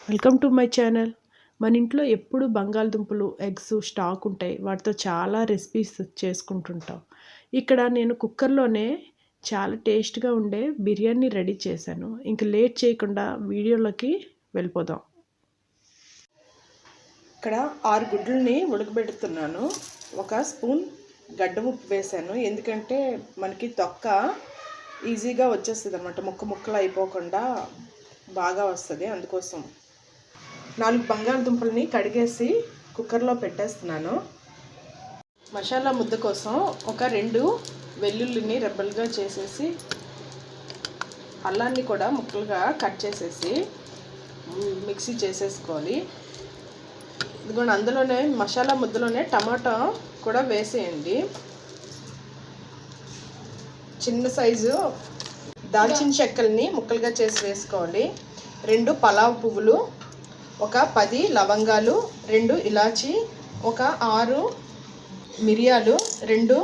Welcome to my channel. మన ఇంట్లో ఎప్పుడు బంగాళదుంపలు, ఎగ్స్ స్టాక్ ఉంటాయి. వాటితో చాలా రెసిపీస్ చేసుకుంటుంటాం. ఇక్కడ నేను కుక్కర్లోనే చాలా టేస్ట్గా ఉండే బిర్యానీ రెడీ చేశాను. ఇంక లేట్ చేయకుండా వీడియోలోకి వెళ్ళిపోదాం. ఇక్కడ 6 గుడ్లని ఉడకబెడుతున్నాను. ఒక స్పూన్ గడ్డ ఉప్పు వేసాను, ఎందుకంటే మనకి తొక్క ఈజీగా వచ్చేస్తుంది అన్నమాట. ముక్కలు అయిపోకుండా బాగా వస్తుంది, అందుకోసం 4 బంగాళదుంపల్ని కడిగేసి కుక్కర్లో పెట్టేస్తున్నాను. మసాలా ముద్ద కోసం ఒక 2 వెల్లుల్లిని రెబ్బలుగా చేసేసి, అల్లాన్ని కూడా ముక్కలుగా కట్ చేసేసి మిక్సీ చేసేసుకోవాలి. ఇదిగోండి, అందులోనే మసాలా ముద్దలోనే టమాటా కూడా వేసేయండి. చిన్న సైజు దాల్చిన చెక్కల్ని ముక్కలుగా చేసి వేసుకోవాలి. 2 పలావ్ పువ్వులు, ఒక 10 లవంగాలు, 2 ఇలాచి, ఒక 6 మిరియాలు, 2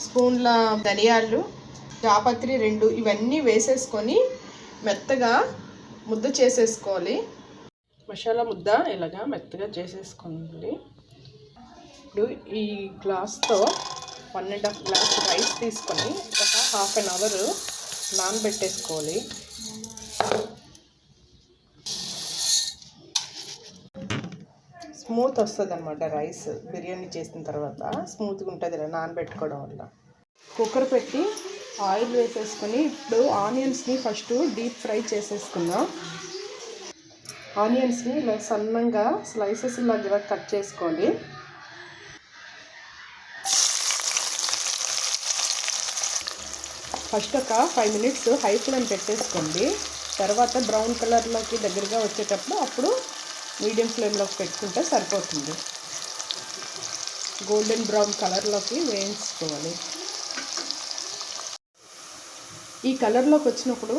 స్పూన్ల ధనియాలు, జాపత్రి 2, ఇవన్నీ వేసేసుకొని మెత్తగా ముద్ద చేసేసుకోవాలి. మసాలా ముద్ద ఇలాగా మెత్తగా చేసేసుకోండి. ఇప్పుడు ఈ గ్లాస్తో 1.5 గ్లాస్ రైస్ తీసుకొని ఒక ½ అన్ అవర్ నానబెట్టేసుకోవాలి. స్మూత్ వస్తుంది అన్నమాట. రైస్ బిర్యానీ చేసిన తర్వాత స్మూత్గా ఉంటుంది ఇలా నానబెట్టుకోవడం వల్ల. కుక్కర్ పెట్టి ఆయిల్ వేసేసుకొని ఇప్పుడు ఆనియన్స్ని ఫస్ట్ డీప్ ఫ్రై చేసేసుకుందాం. ఆనియన్స్ని ఇలా సన్నంగా స్లైసెస్ లాగా కట్ చేసుకోండి. ఫస్ట్ ఒక 5 మినిట్స్ హై ఫ్లేమ్ పెట్టేసుకోండి. తర్వాత బ్రౌన్ కలర్లోకి దగ్గరగా వచ్చేటప్పుడు అప్పుడు మీడియం ఫ్లేమ్లోకి పెట్టుకుంటే సరిపోతుంది. గోల్డెన్ బ్రౌన్ కలర్లోకి వేయించుకోవాలి. ఈ కలర్లోకి వచ్చినప్పుడు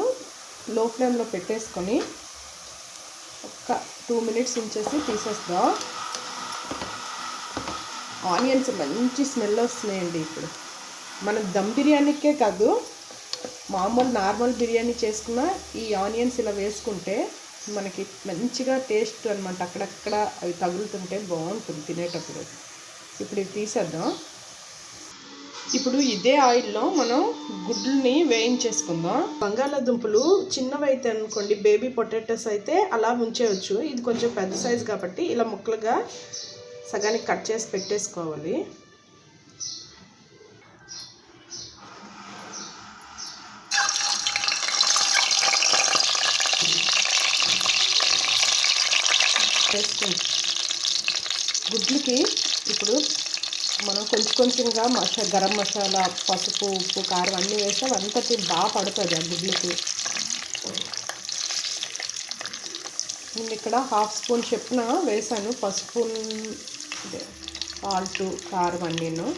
లో ఫ్లేమ్లో పెట్టేసుకొని ఒక 2 మినిట్స్ ఉంచేసి తీసేస్తాం. ఆనియన్స్ మంచి స్మెల్ వస్తున్నాయండి. ఇప్పుడు మనం దమ్ బిర్యానీకే కాదు, మామూలు నార్మల్ బిర్యానీ చేసుకున్న ఈ ఆనియన్స్ ఇలా వేసుకుంటే మనకి మంచిగా టేస్ట్ అనమాట. అక్కడక్కడ అవి తగులుతుంటే బాగుంటుంది తినేటప్పుడు. ఇప్పుడు ఇది తీసేద్దాం. ఇప్పుడు ఇదే ఆయిల్లో మనం గుడ్లని వేయించేసుకుందాం. బంగాళాదుంపలు చిన్నవి అయితే అనుకోండి, బేబీ పొటాటోస్ అయితే అలా ఉంచేయచ్చు. ఇది కొంచెం పెద్ద సైజు కాబట్టి ఇలా ముక్కలుగా సగానికి కట్ చేసి పెట్టేసుకోవాలి. గుడ్లకి ఇప్పుడు మనం కొంచెంగా గరం మసాలా, పసుపు, ఉప్పు, కారం అన్నీ వేస్తే అంతటి బాగా పడుతుంది ఆ గుడ్లకి. నేను ఇక్కడ ½ స్పూన్ చొప్పున వేసాను పసుపు, సాల్ట్, కారం అన్నీను.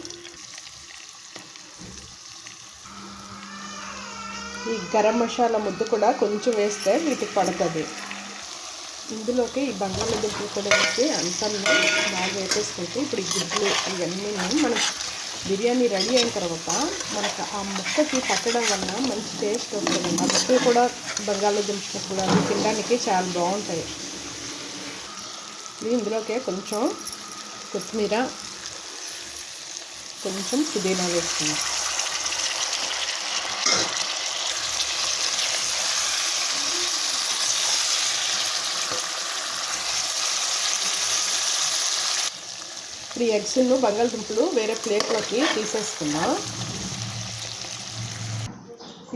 ఈ గరం మసాలా ముద్ద కూడా కొంచెం వేస్తే వీటికి పడుతుంది. ఇందులోకి ఈ బంగాళాదుంపలు కూడా వేసి అంతా బాగా వేసేసుకుంటే ఇప్పుడు ఈ గుడ్లు ఇవన్నీ మనం బిర్యానీ రెడీ అయిన తర్వాత మనకు ఆ ముక్కకి పట్టడం వల్ల మంచి టేస్ట్ వస్తుంది. ఆ ముక్కలు కూడా బంగాళాదుంపలు కూడా తినడానికి చాలా బాగుంటాయి. ఇందులోకి కొంచెం కొత్తిమీర, కొంచెం పుదీనా వేసుకున్నాం. ఇప్పుడు ఎగ్స్ను బంగాళదుంపలు వేరే ప్లేట్లోకి తీసేసుకుందాం.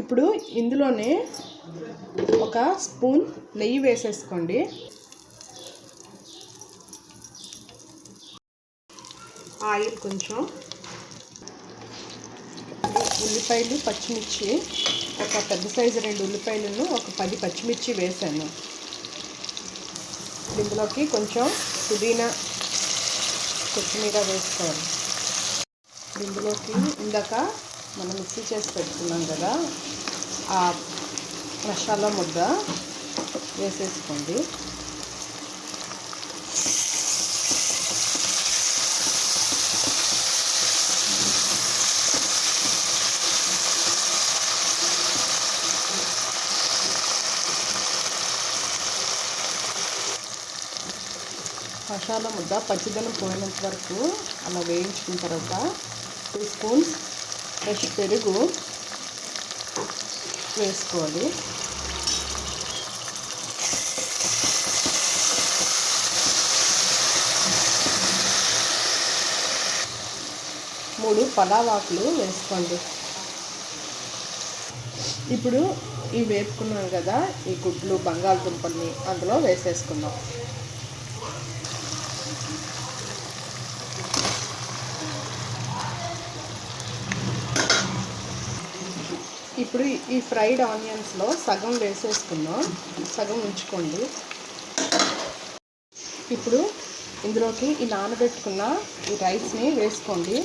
ఇప్పుడు ఇందులోనే ఒక స్పూన్ నెయ్యి వేసేసుకోండి. ఆయిల్ కొంచెం, ఉల్లిపాయలు, పచ్చిమిర్చి, ఒక పెద్ద సైజు 2 ఉల్లిపాయలను, ఒక 10 పచ్చిమిర్చి వేసాను. ఇందులోకి కొంచెం పుదీనా, కొత్తిమీర వేసుకోవాలి. ఇందులోకి ఇందాక మనం మిక్సీ చేసి పెట్టుకున్నాం కదా, ఆ మసాలా ముద్ద వేసేసుకోండి. మసాలా ముద్ద పచ్చిదనం పోయినంత వరకు అలా వేయించుకున్న తర్వాత 2 స్పూన్స్ ఫ్రెష్ పెరుగు వేసుకోవాలి. మూడు పలావ్ ఆకులు వేసుకోండి. ఇప్పుడు ఇవి వేపుకున్నాం కదా, ఈ గుడ్లు బంగాళదుంపల్ని అందులో వేసేసుకుందాం. ఇప్పుడు ఈ ఫ్రైడ్ ఆనియన్స్లో సగం వేసేసుకుందాం, సగం ఉంచుకోండి. ఇప్పుడు ఇందులోకి ఈ నానబెట్టుకున్న ఈ రైస్ని వేసుకోండి.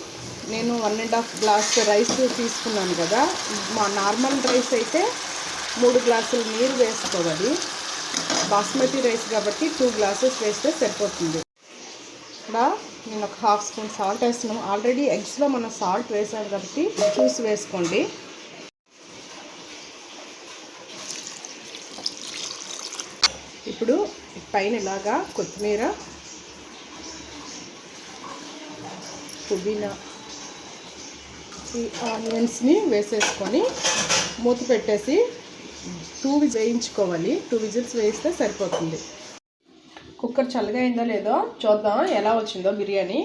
నేను 1.5 గ్లాస్ రైస్ తీసుకున్నాను కదా, మా నార్మల్ రైస్ అయితే 3 గ్లాసులు నీరు వేసుకోవాలి. బాస్మతి రైస్ కాబట్టి 2 గ్లాసెస్ వేస్తే సరిపోతుంది. ఇలా నేను ఒక 1/2 స్పూన్ సాల్ట్ వేస్తున్నాను. ఆల్రెడీ ఎగ్స్లో మనం సాల్ట్ వేసాం కాబట్టి చూసి వేసుకోండి. ఇప్పుడు పైన ఇలాగా కొత్తిమీర, పుదీనా, ఈ ఆనియన్స్ని వేసేసుకొని మూత పెట్టేసి 2 వేయించుకోవాలి. 2 విజిల్స్ వేస్తే సరిపోతుంది. కుక్కర్ చల్లగా అయిందో లేదో చూద్దాం ఎలా వచ్చిందో బిర్యానీ.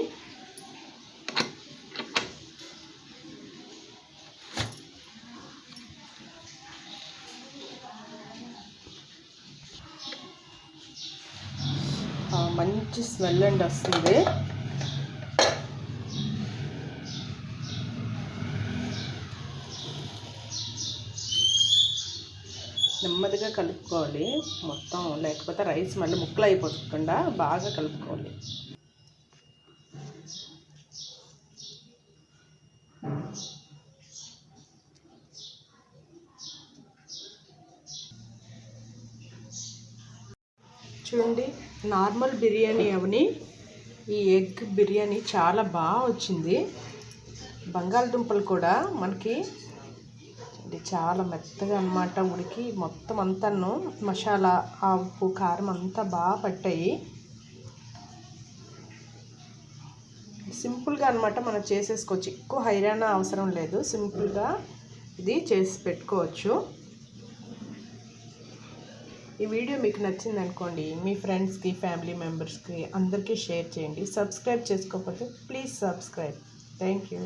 మంచి స్మెల్ అండి వస్తుంది. నెమ్మదిగా కలుపుకోవాలి మొత్తం, లేకపోతే రైస్ మళ్ళీ ముక్కలు అయిపోకుండా బాగా కలుపుకోవాలి. చూడండి, నార్మల్ బిర్యానీ అవని ఈ ఎగ్ బిర్యానీ చాలా బాగా వచ్చింది. బంగాళదుంపలు కూడా మనకి చాలా మెత్తగా అన్నమాట ఉడికి మొత్తం అంతాను మసాలా, ఉప్పు, కారం అంతా బాగా పట్టాయి. సింపుల్గా అన్నమాట మనం చేసేసుకోవచ్చు, ఎక్కువ హైరాణ అవసరం లేదు. సింపుల్గా ఇది చేసి పెట్టుకోవచ్చు. ఈ వీడియో మీకు నచ్చింది అనుకోండి, మీ ఫ్రెండ్స్కి, ఫ్యామిలీ మెంబర్స్కి అందరికీ షేర్ చేయండి. సబ్స్క్రైబ్ చేసుకోకపోతే ప్లీజ్ సబ్స్క్రైబ్. Thank you.